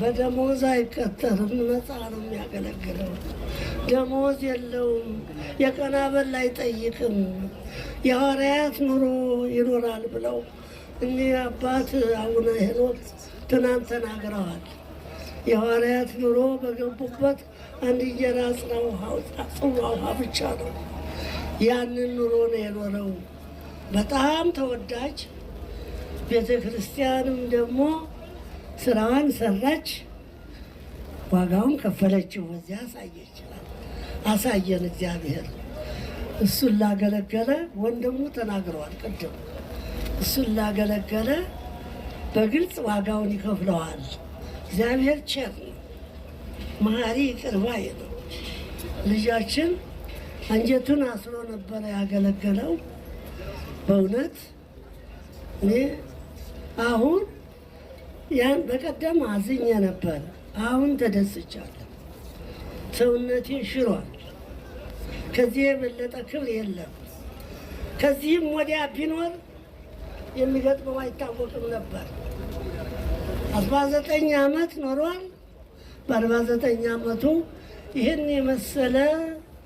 በደሞዝ አይቀጠርም፣ ነፃ ነው የሚያገለግለው። ደሞዝ የለውም፣ የቀን አበል አይጠይቅም። የሐዋርያት ኑሮ ይኖራል ብለው እኒህ አባት አቡነ ሄኖክ ትናንት ተናግረዋል። የሐዋርያት ኑሮ በገቡበት አንድ እንጀራ ጽዋ ውሃ ብቻ ነው። ያንን ኑሮ ነው የኖረው። በጣም ተወዳጅ። ቤተ ክርስቲያንም ደግሞ ስራዋን ሰራች፣ ዋጋውን ከፈለችው። በዚያ አሳየን እግዚአብሔር። እሱን ላገለገለ ወንድሙ ተናግረዋል ቅድም። እሱን ላገለገለ በግልጽ ዋጋውን ይከፍለዋል። እግዚአብሔር ቸር ነው፣ መሐሪ ይቅር ባይ ነው። ልጃችን አንጀቱን አስሮ ነበረ ያገለገለው። በእውነት እኔ አሁን ያን በቀደም አዝኜ ነበር፣ አሁን ተደስቻለሁ። ሰውነቴ ሽሯል። ከዚህ የበለጠ ክብር የለም። ከዚህም ወዲያ ቢኖር የሚገጥመው አይታወቅም ነበር። 49 ዓመት ኖሯል። በ49 ዓመቱ ይህን የመሰለ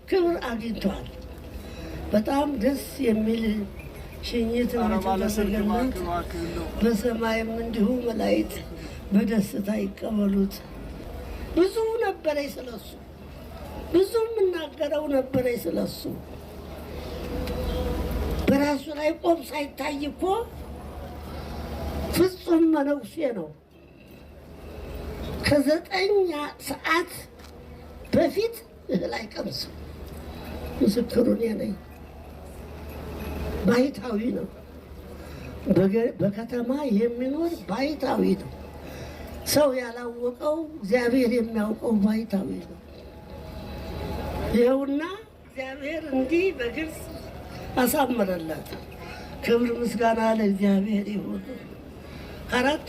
ክብር አግኝቷል። በጣም ደስ የሚል ሽኝት ነው የተደረገለት። በሰማይም እንዲሁ መላእክት በደስታ ይቀበሉት። ብዙ ነበረኝ ስለሱ፣ ብዙ የምናገረው ነበረኝ ስለሱ። በራሱ ላይ ቆብ ሳይታይ እኮ ፍጹም መነኩሴ ነው። ከ9 ሰዓት በፊት እህል አይቀምስም። ምስክሩ እኔ ነኝ። ባይታዊ ነው። በከተማ የሚኖር ባይታዊ ነው። ሰው ያላወቀው እግዚአብሔር የሚያውቀው ባይታዊ ነው። ይኸውና እግዚአብሔር እንዲህ በግልጽ አሳመረላት። ክብር ምስጋና ለእግዚአብሔር ይሁን። አራቱ